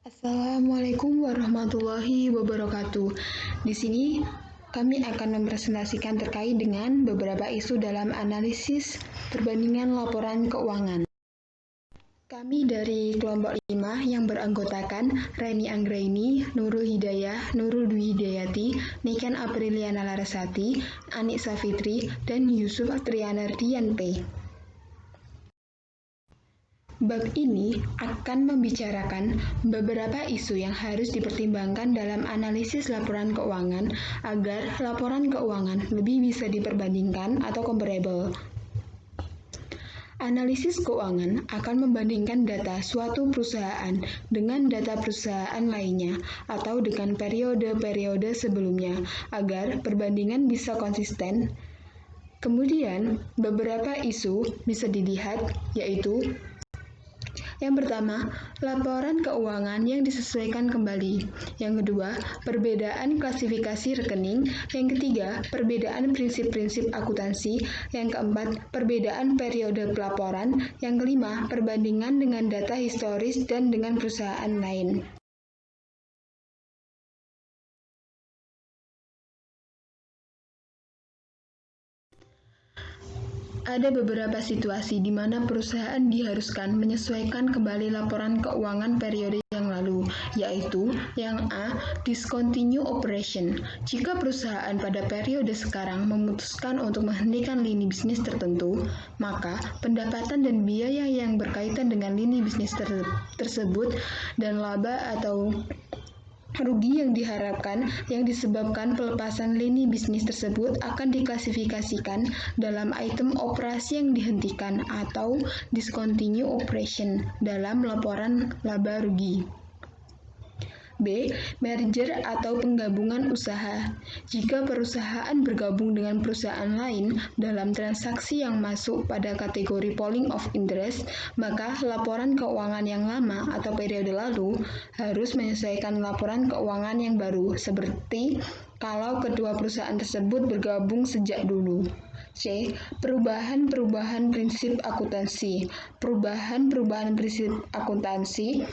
Assalamualaikum warahmatullahi wabarakatuh. Di sini kami akan mempresentasikan terkait dengan beberapa isu dalam analisis perbandingan laporan keuangan. Kami dari kelompok 5 yang beranggotakan Reni Anggraini, Nurul Hidayah, Nurul Dwi Hidayati, Niken Apriliana Larasati, Anissa Fitri, dan Yusuf Trianardian P. Bab ini akan membicarakan beberapa isu yang harus dipertimbangkan dalam analisis laporan keuangan agar laporan keuangan lebih bisa diperbandingkan atau comparable. Analisis keuangan akan membandingkan data suatu perusahaan dengan data perusahaan lainnya atau dengan periode-periode sebelumnya agar perbandingan bisa konsisten. Kemudian, beberapa isu bisa dilihat yaitu yang pertama, laporan keuangan yang disesuaikan kembali. Yang kedua, perbedaan klasifikasi rekening. Yang ketiga, perbedaan prinsip-prinsip akuntansi. Yang keempat, perbedaan periode pelaporan. Yang kelima, perbandingan dengan data historis dan dengan perusahaan lain. Ada beberapa situasi di mana perusahaan diharuskan menyesuaikan kembali laporan keuangan periode yang lalu, yaitu yang A. Discontinue operation. Jika perusahaan pada periode sekarang memutuskan untuk menghentikan lini bisnis tertentu, maka pendapatan dan biaya yang berkaitan dengan lini bisnis tersebut dan laba atau rugi yang diharapkan yang disebabkan pelepasan lini bisnis tersebut akan diklasifikasikan dalam item operasi yang dihentikan atau discontinue operation dalam laporan laba rugi. B. Merger atau penggabungan usaha. Jika perusahaan bergabung dengan perusahaan lain dalam transaksi yang masuk pada kategori pooling of interest, maka laporan keuangan yang lama atau periode lalu harus menyesuaikan laporan keuangan yang baru, seperti kalau kedua perusahaan tersebut bergabung sejak dulu. C. Perubahan-perubahan prinsip akuntansi. Perubahan-perubahan prinsip akuntansi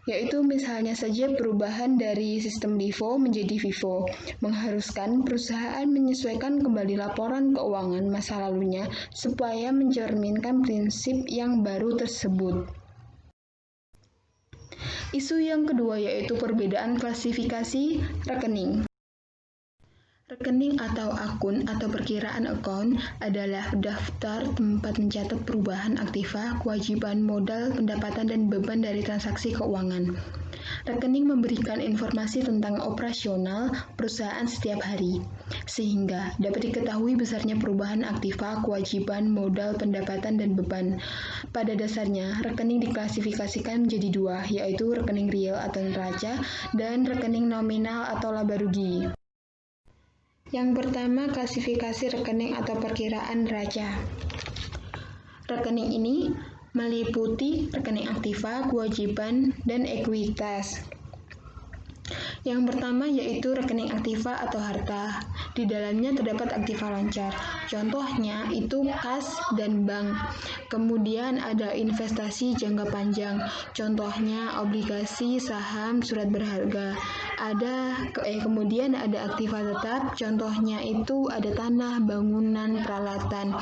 yaitu misalnya saja perubahan dari sistem LIFO menjadi FIFO, mengharuskan perusahaan menyesuaikan kembali laporan keuangan masa lalunya supaya mencerminkan prinsip yang baru tersebut. Isu yang kedua yaitu perbedaan klasifikasi rekening. Rekening atau akun atau perkiraan account adalah daftar tempat mencatat perubahan aktiva, kewajiban, modal, pendapatan, dan beban dari transaksi keuangan. Rekening memberikan informasi tentang operasional perusahaan setiap hari, sehingga dapat diketahui besarnya perubahan aktiva, kewajiban, modal, pendapatan, dan beban. Pada dasarnya, rekening diklasifikasikan menjadi dua, yaitu rekening real atau neraca dan rekening nominal atau laba rugi. Yang pertama, klasifikasi rekening atau perkiraan neraca. Rekening ini meliputi rekening aktiva, kewajiban, dan ekuitas. Yang pertama yaitu rekening aktiva atau harta. Di dalamnya terdapat aktiva lancar. Contohnya itu kas dan bank. Kemudian ada investasi jangka panjang. Contohnya obligasi, saham, surat berharga. Kemudian ada aktiva tetap. Contohnya itu ada tanah, bangunan, peralatan.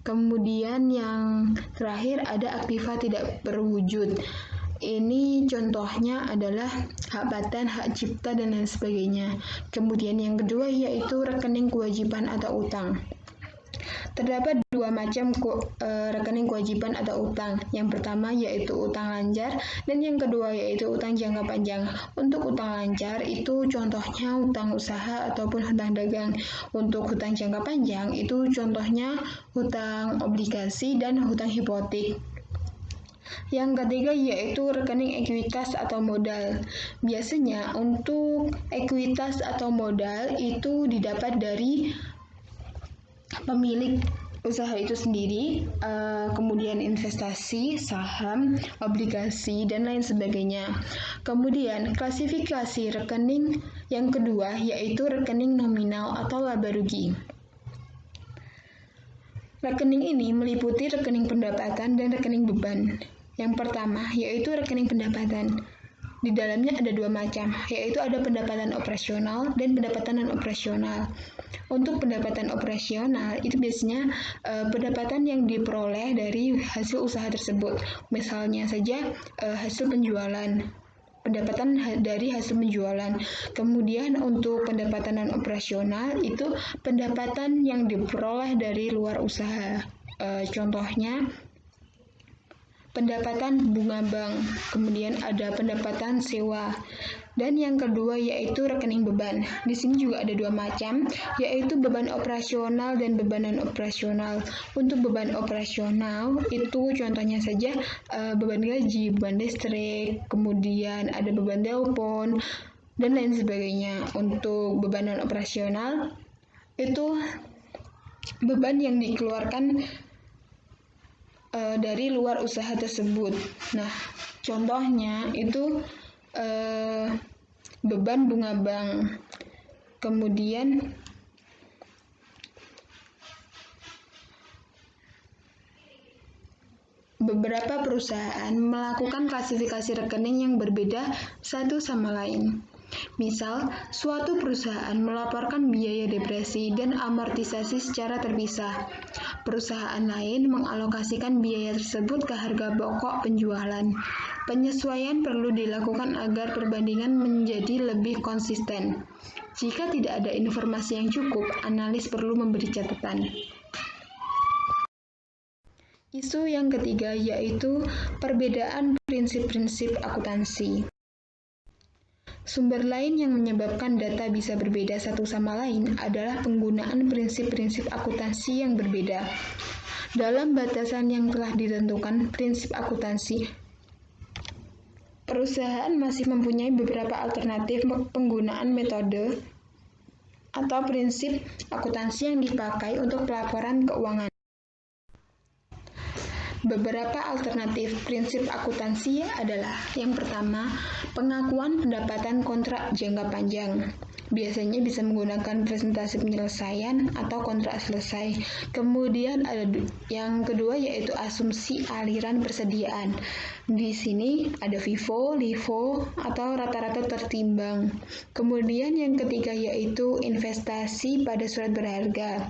Kemudian yang terakhir ada aktiva tidak berwujud. Ini contohnya adalah hak paten, hak cipta, dan lain sebagainya. Kemudian yang kedua yaitu rekening kewajiban atau utang. Terdapat dua macam rekening kewajiban atau utang. Yang pertama yaitu utang lancar dan yang kedua yaitu utang jangka panjang. Untuk utang lancar itu contohnya utang usaha ataupun hutang dagang. Untuk hutang jangka panjang itu contohnya hutang obligasi dan hutang hipotek. Yang ketiga yaitu rekening ekuitas atau modal. Biasanya untuk ekuitas atau modal itu didapat dari pemilik usaha itu sendiri, kemudian investasi, saham, obligasi, dan lain sebagainya. Kemudian klasifikasi rekening yang kedua yaitu rekening nominal atau laba rugi. Rekening ini meliputi rekening pendapatan dan rekening beban. Yang pertama yaitu rekening pendapatan. di dalamnya ada dua macam, yaitu ada pendapatan operasional dan pendapatan non-operasional. Untuk pendapatan operasional itu biasanya pendapatan yang diperoleh dari hasil usaha tersebut. Misalnya saja hasil penjualan, pendapatan dari hasil penjualan. Kemudian untuk pendapatan non-operasional itu pendapatan yang diperoleh dari luar usaha. Contohnya pendapatan bunga bank, kemudian ada pendapatan sewa. Dan yang kedua yaitu rekening beban. Di sini juga ada dua macam, yaitu beban operasional dan beban non-operasional. Untuk beban operasional itu contohnya saja beban gaji, beban listrik, kemudian ada beban telepon, dan lain sebagainya. Untuk beban non-operasional itu beban yang dikeluarkan dari luar usaha tersebut. Nah, contohnya itu beban bunga bank. Kemudian beberapa perusahaan melakukan klasifikasi rekening yang berbeda satu sama lain. Misal, suatu perusahaan melaporkan biaya depresi dan amortisasi secara terpisah. Perusahaan lain mengalokasikan biaya tersebut ke harga pokok penjualan. Penyesuaian perlu dilakukan agar perbandingan menjadi lebih konsisten. Jika tidak ada informasi yang cukup, analis perlu memberi catatan. Isu yang ketiga yaitu perbedaan prinsip-prinsip akuntansi. Sumber lain yang menyebabkan data bisa berbeda satu sama lain adalah penggunaan prinsip-prinsip akuntansi yang berbeda. Dalam batasan yang telah ditentukan prinsip akuntansi, perusahaan masih mempunyai beberapa alternatif penggunaan metode atau prinsip akuntansi yang dipakai untuk pelaporan keuangan. Beberapa alternatif prinsip akuntansi adalah yang pertama, pengakuan pendapatan kontrak jangka panjang. Biasanya bisa menggunakan presentasi penyelesaian atau kontrak selesai. Kemudian ada yang kedua yaitu asumsi aliran persediaan. Di sini ada FIFO, LIFO, atau rata-rata tertimbang. Kemudian yang ketiga yaitu investasi pada surat berharga.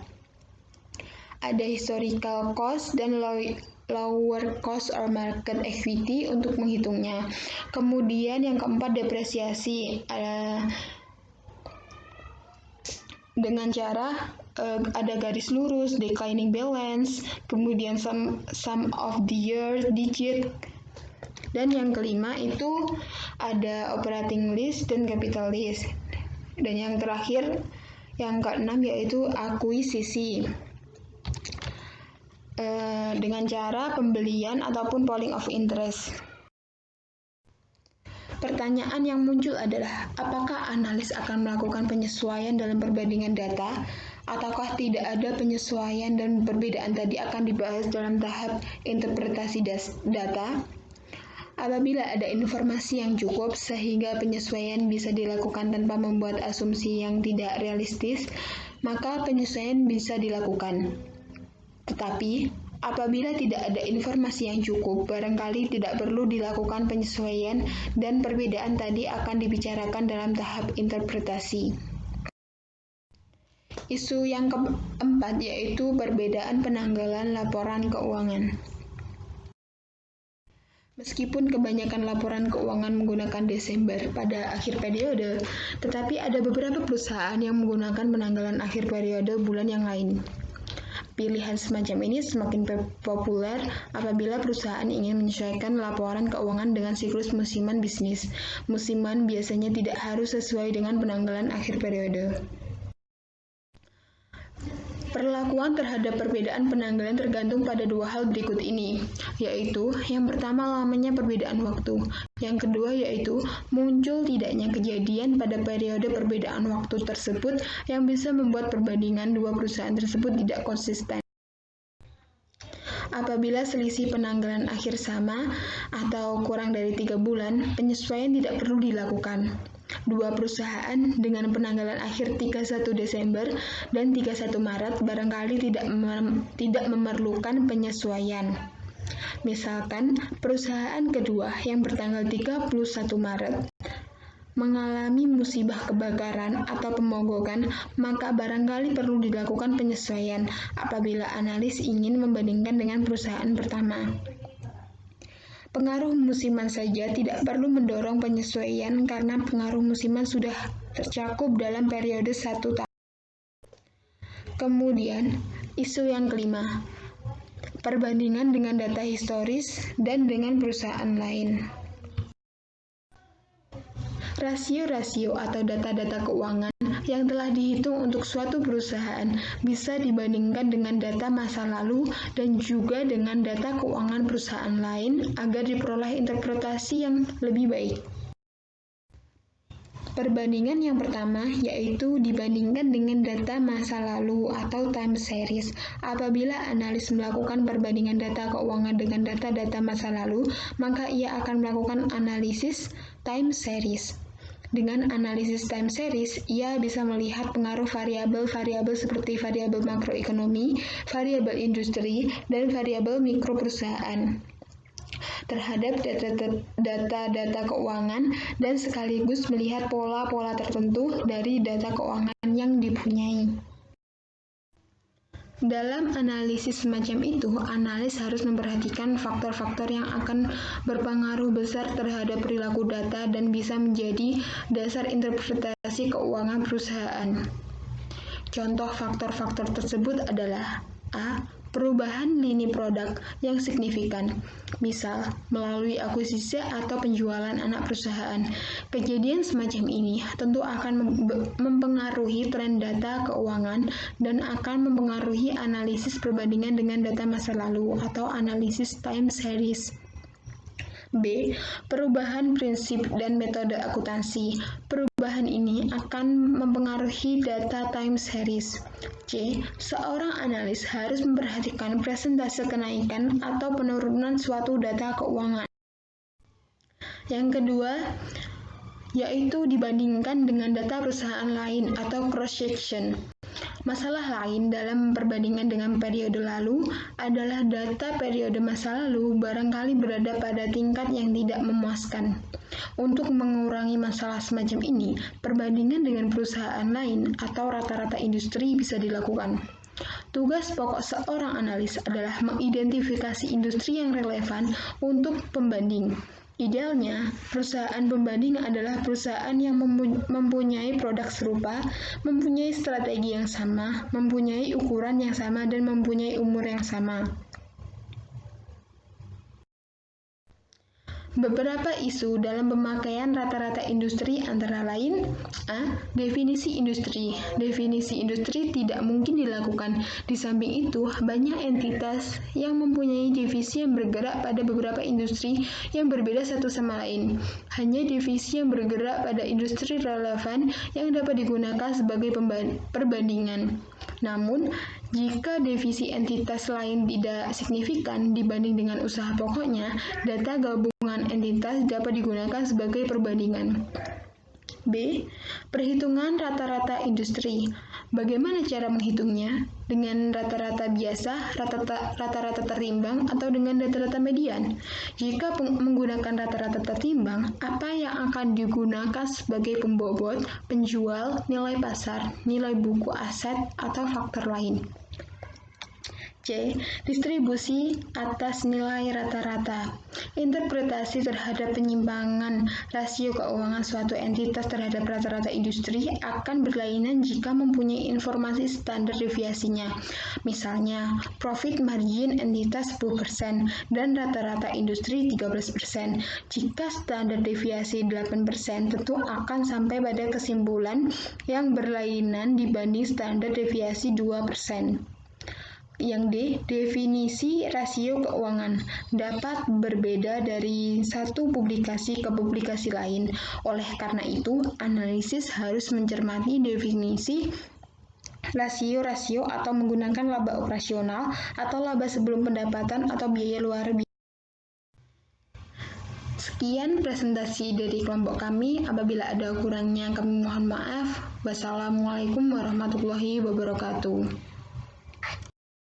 Ada historical cost dan lower cost or market equity untuk menghitungnya. Kemudian yang keempat depresiasi. Dengan cara ada garis lurus, declining balance, kemudian sum of the year digit. Dan yang kelima itu ada operating list dan capital list. Dan yang terakhir, yang keenam yaitu akuisisi. Dengan cara pembelian ataupun pooling of interest. Pertanyaan yang muncul adalah, apakah analis akan melakukan penyesuaian dalam perbandingan data, ataukah tidak ada penyesuaian dan perbedaan tadi akan dibahas dalam tahap interpretasi data? Apabila ada informasi yang cukup sehingga penyesuaian bisa dilakukan tanpa membuat asumsi yang tidak realistis, maka penyesuaian bisa dilakukan. Tetapi, apabila tidak ada informasi yang cukup, barangkali tidak perlu dilakukan penyesuaian dan perbedaan tadi akan dibicarakan dalam tahap interpretasi. Isu yang keempat yaitu perbedaan penanggalan laporan keuangan. Meskipun kebanyakan laporan keuangan menggunakan Desember pada akhir periode, tetapi ada beberapa perusahaan yang menggunakan penanggalan akhir periode bulan yang lain. Pilihan semacam ini semakin populer apabila perusahaan ingin menyesuaikan laporan keuangan dengan siklus musiman bisnis. Musiman biasanya tidak harus sesuai dengan penanggalan akhir periode. Perlakuan terhadap perbedaan penanggalan tergantung pada dua hal berikut ini, yaitu yang pertama lamanya perbedaan waktu, yang kedua yaitu muncul tidaknya kejadian pada periode perbedaan waktu tersebut yang bisa membuat perbandingan dua perusahaan tersebut tidak konsisten. Apabila selisih penanggalan akhir sama atau kurang dari 3 bulan, penyesuaian tidak perlu dilakukan. Dua perusahaan dengan penanggalan akhir 31 Desember dan 31 Maret barangkali tidak memerlukan penyesuaian. Misalkan, perusahaan kedua yang bertanggal 31 Maret mengalami musibah kebakaran atau pemogokan, maka barangkali perlu dilakukan penyesuaian apabila analis ingin membandingkan dengan perusahaan pertama. Pengaruh musiman saja tidak perlu mendorong penyesuaian karena pengaruh musiman sudah tercakup dalam periode 1 tahun. Kemudian, isu yang kelima, perbandingan dengan data historis dan dengan perusahaan lain. Rasio-rasio atau data-data keuangan yang telah dihitung untuk suatu perusahaan bisa dibandingkan dengan data masa lalu dan juga dengan data keuangan perusahaan lain agar diperoleh interpretasi yang lebih baik. Perbandingan yang pertama yaitu dibandingkan dengan data masa lalu atau time series. Apabila analis melakukan perbandingan data keuangan dengan data-data masa lalu, maka ia akan melakukan analisis time series. Dengan analisis time series, ia bisa melihat pengaruh variabel-variabel seperti variabel makroekonomi, variabel industri, dan variabel mikro perusahaan terhadap data-data keuangan dan sekaligus melihat pola-pola tertentu dari data keuangan yang dipunyai. Dalam analisis semacam itu, analis harus memperhatikan faktor-faktor yang akan berpengaruh besar terhadap perilaku data dan bisa menjadi dasar interpretasi keuangan perusahaan. Contoh faktor-faktor tersebut adalah A. Perubahan lini produk yang signifikan, misal melalui akuisisi atau penjualan anak perusahaan. Kejadian semacam ini tentu akan mempengaruhi tren data keuangan dan akan mempengaruhi analisis perbandingan dengan data masa lalu atau analisis time series. B. Perubahan prinsip dan metode akuntansi. Perubahan ini akan mempengaruhi data time series. C. Seorang analis harus memperhatikan presentase kenaikan atau penurunan suatu data keuangan. Yang kedua, yaitu dibandingkan dengan data perusahaan lain atau cross-section. Masalah lain dalam perbandingan dengan periode lalu adalah data periode masa lalu barangkali berada pada tingkat yang tidak memuaskan. Untuk mengurangi masalah semacam ini, perbandingan dengan perusahaan lain atau rata-rata industri bisa dilakukan. Tugas pokok seorang analis adalah mengidentifikasi industri yang relevan untuk pembanding. Idealnya, perusahaan pembanding adalah perusahaan yang mempunyai produk serupa, mempunyai strategi yang sama, mempunyai ukuran yang sama, dan mempunyai umur yang sama. Beberapa isu dalam pemakaian rata-rata industri antara lain: A. Definisi industri. Definisi industri tidak mungkin dilakukan. Di samping itu, banyak entitas yang mempunyai divisi yang bergerak pada beberapa industri yang berbeda satu sama lain. Hanya divisi yang bergerak pada industri relevan yang dapat digunakan sebagai perbandingan. Namun, jika divisi entitas lain tidak signifikan dibanding dengan usaha pokoknya, data gabungan entitas dapat digunakan sebagai perbandingan. B. Perhitungan rata-rata industri. Bagaimana cara menghitungnya? Dengan rata-rata biasa, rata-rata terimbang, atau dengan rata-rata median? Jika menggunakan rata-rata tertimbang, apa yang akan digunakan sebagai pembobot, penjual, nilai pasar, nilai buku aset, atau faktor lain? C. Distribusi atas nilai rata-rata. Interpretasi terhadap penyimpangan rasio keuangan suatu entitas terhadap rata-rata industri akan berlainan jika mempunyai informasi standar deviasinya. Misalnya, profit margin entitas 10% dan rata-rata industri 13%. Jika standar deviasi 8%, tentu akan sampai pada kesimpulan yang berlainan dibanding standar deviasi 2%. Yang D. Definisi rasio keuangan dapat berbeda dari satu publikasi ke publikasi lain. Oleh karena itu, analisis harus mencermati definisi rasio-rasio atau menggunakan laba operasional atau laba sebelum pendapatan atau biaya luar biasa. Sekian presentasi dari kelompok kami. Apabila ada kurangnya, kami mohon maaf. Wassalamualaikum warahmatullahi wabarakatuh.